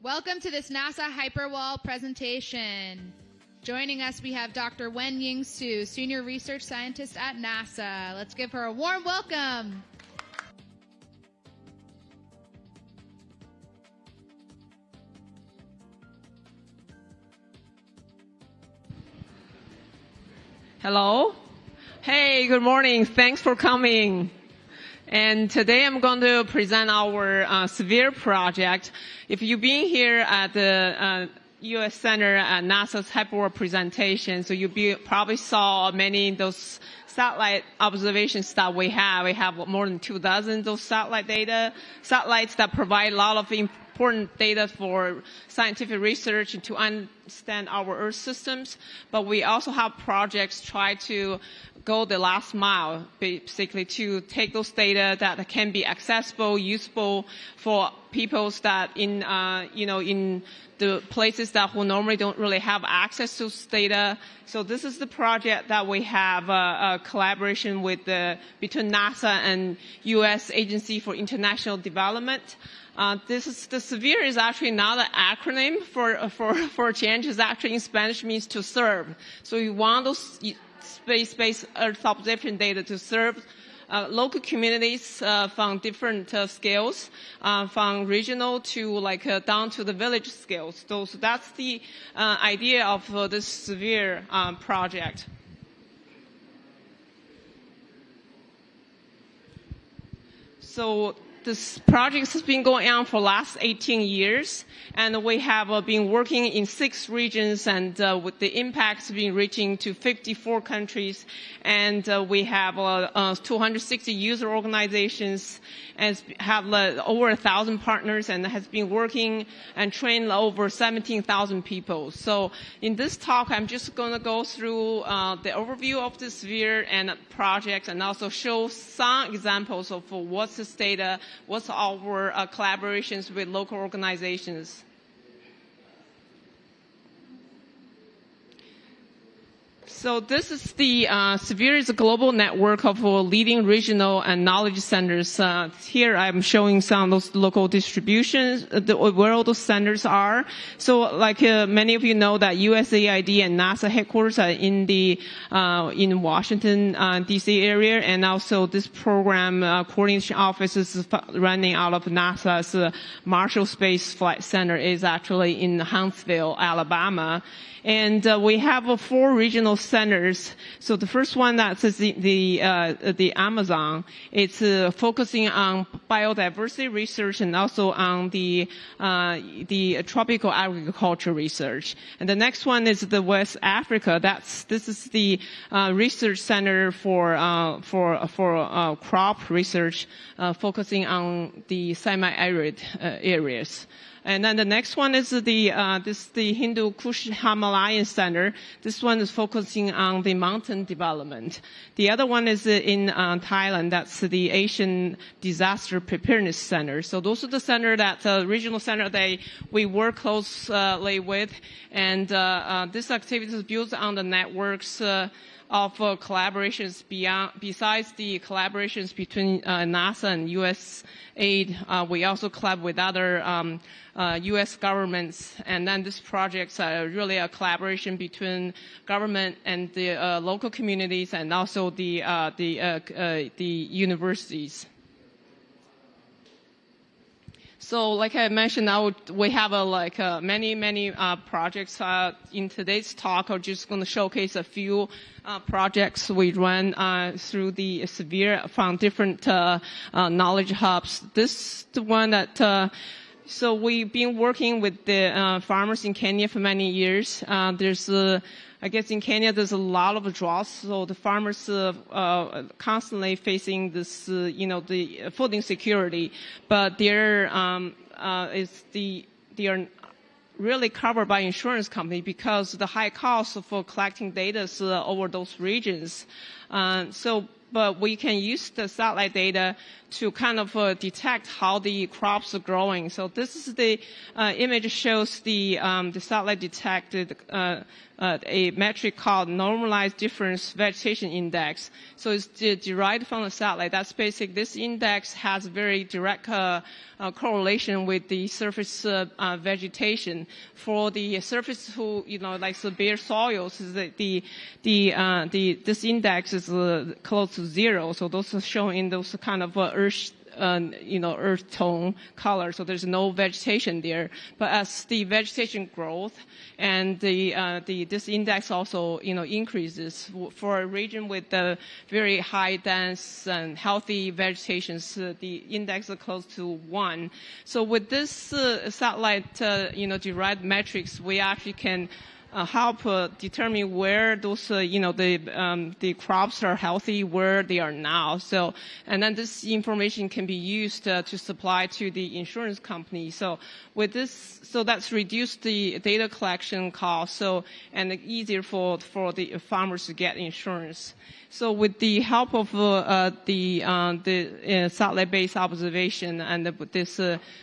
Welcome to this NASA Hyperwall presentation. Joining us, we have Dr. Wenying Su, Senior Research Scientist at NASA. Let's give her a warm welcome. Hello. Hey, good morning. Thanks for coming. And today I'm going to present our SERVIR project. If you've been here at the U.S. Center at NASA's Hyperwall presentation, so you probably saw many of those satellite observations that we have. We have more than 24 those satellites that provide a lot of important data for scientific research and to understand our Earth systems. But we also have projects try to go the last mile, basically to take those data that can be accessible, useful for people that in the places that who normally don't really have access to data. So this is the project that we have a collaboration with between NASA and U.S. Agency for International Development. The SERVIR is actually not an acronym for change. It's actually in Spanish means to serve. So we want those space-based Earth observation data to serve local communities from different scales, from regional to down to the village scales. So that's the idea of this SERVIR project. So this project has been going on for the last 18 years, and we have been working in 6 regions, and with the impacts being reaching to 54 countries, and we have 260 user organizations, and have over 1,000 partners, and has been working and trained over 17,000 people. So in this talk, I'm just going to go through the overview of the SERVIR and project, and also show some examples of what's this data, what's our collaborations with local organizations. So this is the SERVIR is a global network of leading regional and knowledge centers. Here I'm showing some of those local distributions, where all those centers are. So many of you know that USAID and NASA headquarters are in Washington, D.C. area, and also this program coordination office is running out of NASA's Marshall Space Flight Center is actually in Huntsville, Alabama. And we have 4 regional centers. So the first one that's the Amazon. It's focusing on biodiversity research and also on the tropical agriculture research. And the next one is the West Africa. This is the research center for crop research, focusing on the semi-arid areas. And then the next one is the Hindu Kush Himalayan Center. This one is focusing on the mountain development. The other one is in Thailand. That's the Asian Disaster Preparedness Center. So those are the center regional center that we work closely with. And this activity is built on the networks of collaborations besides the collaborations between NASA and USAID. We also collab with other U.S. governments, and then these projects are really a collaboration between government and the local communities, and also the universities. So, like I mentioned, now we have many projects. In today's talk, I'm just going to showcase a few projects we run through the SERVIR from different knowledge hubs. This is the one that. So we've been working with the farmers in Kenya for many years. I guess in Kenya there's a lot of droughts, so the farmers constantly facing this, the food insecurity. But they are really covered by insurance company because the high cost for collecting data over those regions. So but we can use the satellite data to kind of detect how the crops are growing. So this is the image shows the satellite detected a metric called normalized difference vegetation index. So it's derived from the satellite. That's basic. This index has very direct correlation with the surface vegetation. For the surface who, like the bare soils, this index is close to 0. So those are shown in those kind of earth tone color, so there's no vegetation there. But as the vegetation growth and this index also increases for a region with very high dense and healthy vegetations, the index is close to 1. So with this satellite derived metrics, we actually can help determine where those the crops are healthy, where they are now. So, and then this information can be used to supply to the insurance company. So with this, so that's reduced the data collection cost. So and easier for the farmers to get insurance. So with the help of the satellite-based observation and this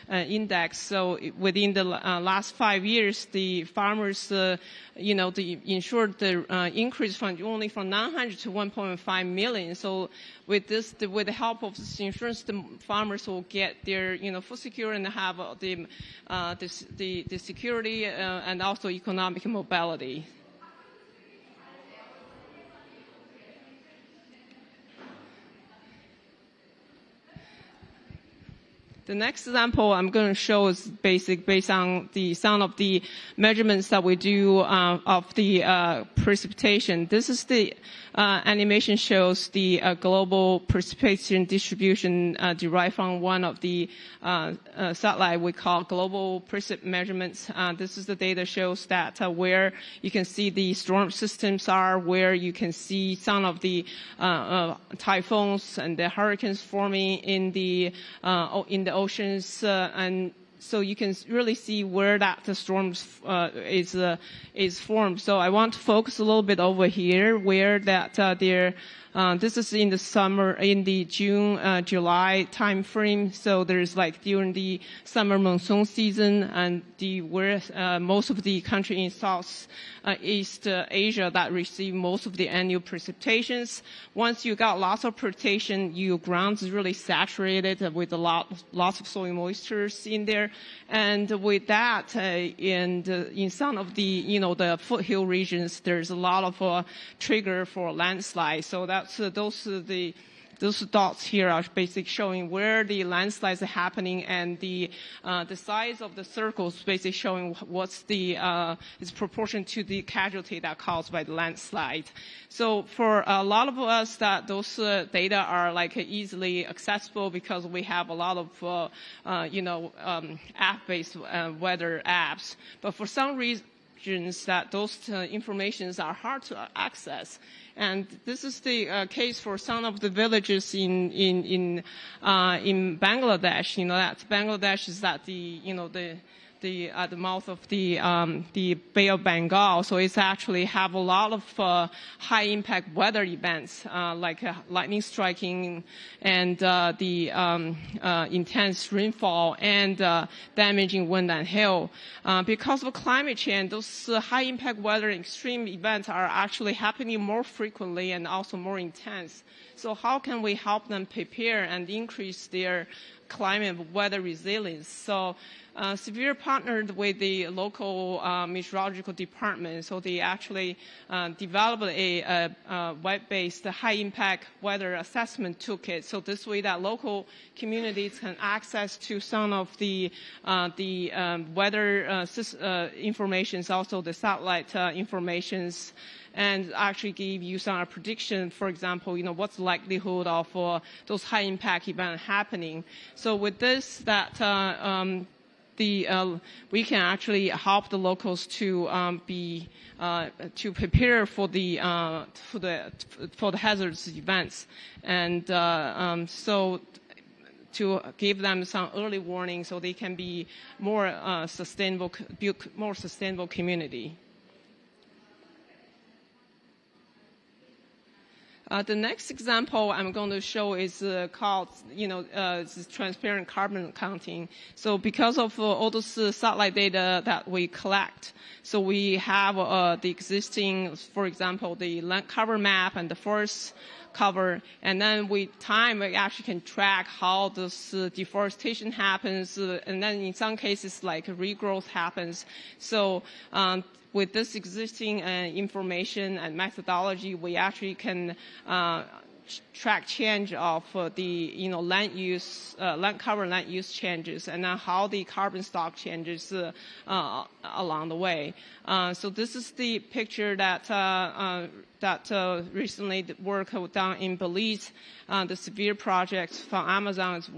index, so within the last 5 years, the farmers, the insured increase from only from 900 to 1.5 million. So with this, with the help of this insurance, the farmers will get their full secure and have the security and also economic mobility. The next example I'm going to show is based on some of the measurements that we do of the precipitation. This is the animation shows the global precipitation distribution derived from one of the satellite we call global precip measurements. This is the data shows that where you can see the storm systems are, where you can see some of the typhoons and the hurricanes forming in the oceans, and so you can really see where that the storms is formed. So I want to focus a little bit over here, where that this is in the summer, in the June, July time frame. So there's like during the summer monsoon season, and where most of the country in South East Asia that receive most of the annual precipitations. Once you got lots of precipitation, your ground is really saturated with lots of soil moistures in there, and with that, in some of the the foothill regions, there's a lot of trigger for landslide. So that's those dots here are basically showing where the landslides are happening, and the size of the circles basically showing what's is proportion to the casualty that caused by the landslide. So for a lot of us, that those data are like easily accessible because we have a lot of app-based weather apps. But for some regions, that those informations are hard to access. And this is the case for some of the villages in Bangladesh. That Bangladesh is at at the mouth of the Bay of Bengal, so it's actually have a lot of high impact weather events like lightning striking and the intense rainfall and damaging wind and hail. Because of climate change, those high impact weather extreme events are actually happening more frequently and also more intense. So how can we help them prepare and increase their climate weather resilience? So SERVIR partnered with the local meteorological department, so they actually developed a web-based high-impact weather assessment toolkit. So this way, that local communities can access to some of the weather informations, also the satellite informations, and actually give you some prediction. For example, what's the likelihood of those high-impact events happening. So with this, that we can actually help the locals to to prepare for the hazardous events, and so to give them some early warning so they can be more sustainable, build more sustainable community. The next example I'm going to show is called, it's transparent carbon counting. So because of all those satellite data that we collect, so we have the existing, for example, the land cover map and the forest cover, and then we actually can track how this deforestation happens, and then in some cases like regrowth happens. So with this existing information and methodology, we actually can track change of the land use, land cover land use changes, and then how the carbon stock changes along the way. So this is the picture that recently the work done in Belize. The SERVIR project from Amazon is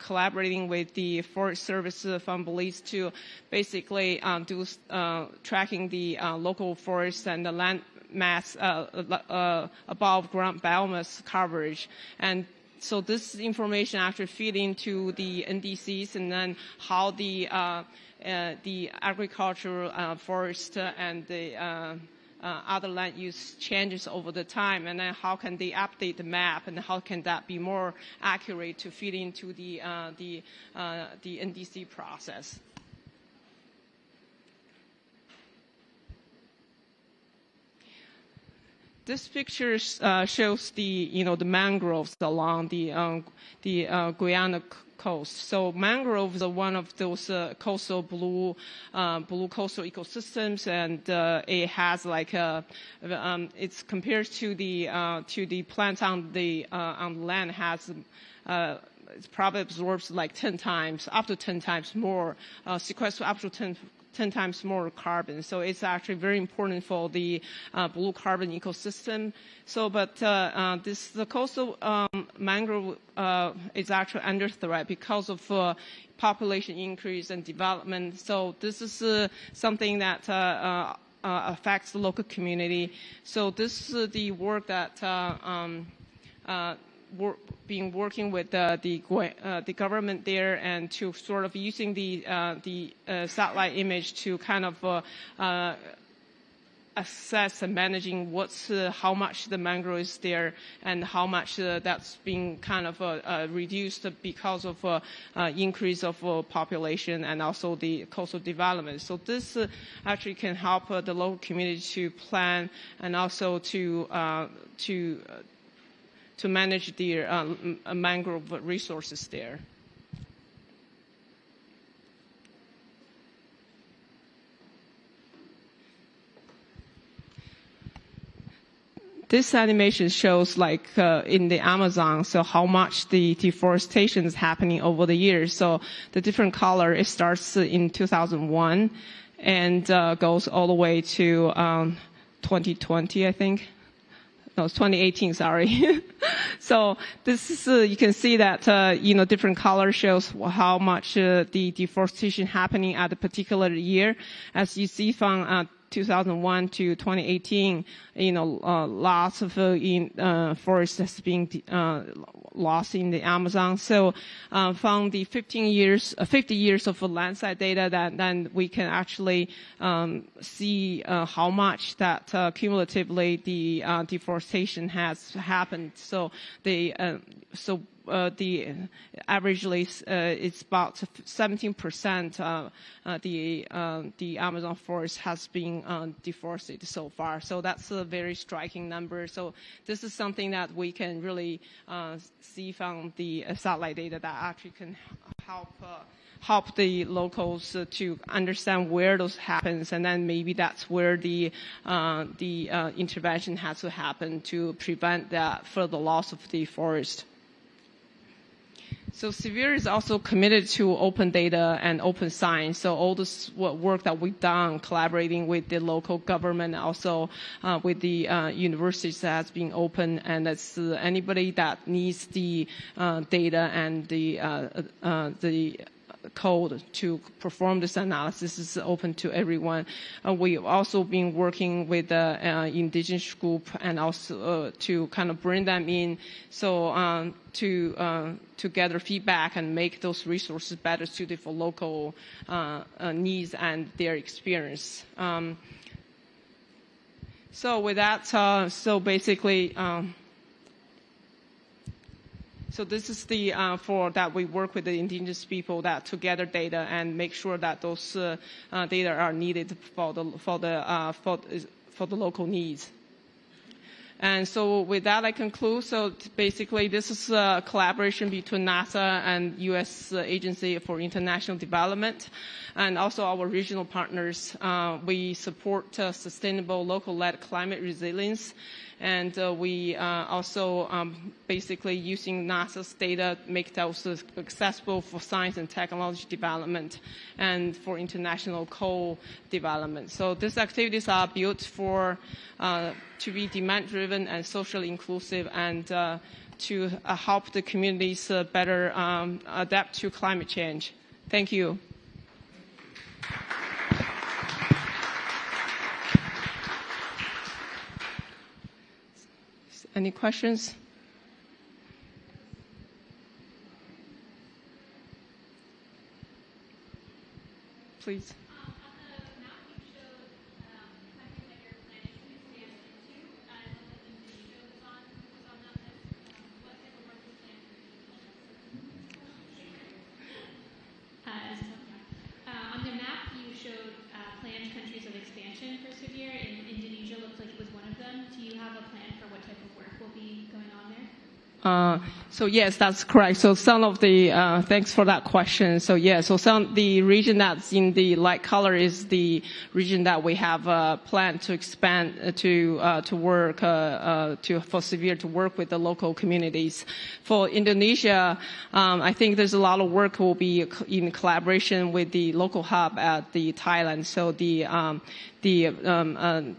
collaborating with the Forest Service from Belize to basically do tracking the local forests and the land mass above ground biomass coverage. And so this information actually feed into the NDCs, and then how the agricultural, forest, and the other land use changes over the time, and then how can they update the map, and how can that be more accurate to feed into the NDC process. This picture shows the mangroves along the Guyana coast. So mangroves are one of those coastal blue coastal ecosystems, and it has like it's compared to the plants on the land has. It probably absorbs like 10 times, up to 10 times more, sequester up to 10 times more carbon. So it's actually very important for the blue carbon ecosystem. So, but the coastal mangrove is actually under threat because of population increase and development. So this is something that affects the local community. So this is the work that been working with the government there, and to sort of using the satellite image to kind of assess and managing how much the mangrove is there, and how much that's being kind of reduced because of increase of population and also the coastal development. So this actually can help the local community to plan and also to manage the mangrove resources there. This animation shows like in the Amazon, so how much the deforestation is happening over the years. So the different color, it starts in 2001 and goes all the way to 2020, I think. No, it's 2018, sorry. So this is, you can see that, different color shows how much the deforestation happening at a particular year. As you see from 2001 to 2018, lots of forest has been lost in the Amazon. So from the 50 years of landside data, then we can actually see how much that cumulatively the deforestation has happened. So the averagely it's about 17% the Amazon forest has been deforested so far. So that's a very striking number. So this is something that we can really see from the satellite data that actually can help the locals to understand where those happens, and then maybe that's where the intervention has to happen to prevent that further loss of the forest. So SERVIR is also committed to open data and open science. So all this work that we've done, collaborating with the local government, also with the universities that has been open, and that's anybody that needs the data and the code to perform this analysis is open to everyone. We've also been working with the indigenous group, and also to kind of bring them in, so to gather feedback and make those resources better suited for local needs and their experience. So with that, so basically, So this is the for that we work with the indigenous people that to gather data and make sure that those data are needed for the local needs. And so with that, I conclude. So basically, this is a collaboration between NASA and U.S. Agency for International Development, and also our regional partners. We support sustainable local-led climate resilience, and we also basically using NASA's data make those accessible for science and technology development and for international co-development. So these activities are built for to be demand-driven and socially inclusive, and to help the communities better adapt to climate change. Thank you. Any questions? Please. On the map, you showed planned countries of expansion for SERVIR, and Indonesia looks like it was one of them. Do you have a plan for what type of work will be going on there? So yes, that's correct. So some of the, thanks for that question. So yeah, so the region that's in the light color is the region that we have planned to expand to work for SERVIR to work with the local communities. For Indonesia, I think there's a lot of work will be in collaboration with the local hub at the Thailand. So the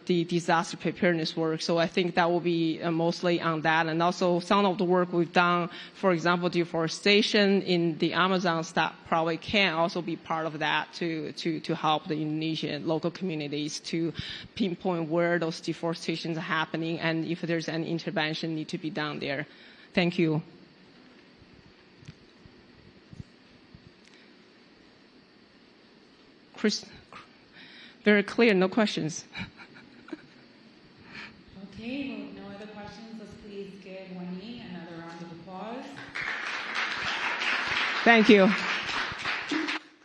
disaster preparedness work. So I think that will be mostly on that, and also some of the work we've done, for example, deforestation in the Amazons, that probably can also be part of that to help the Indonesian local communities to pinpoint where those deforestations are happening and if there's any intervention need to be done there. Thank you. Chris. Very clear, no questions. Okay, well, no other questions. Let's please give Wenying another round of applause. Thank you.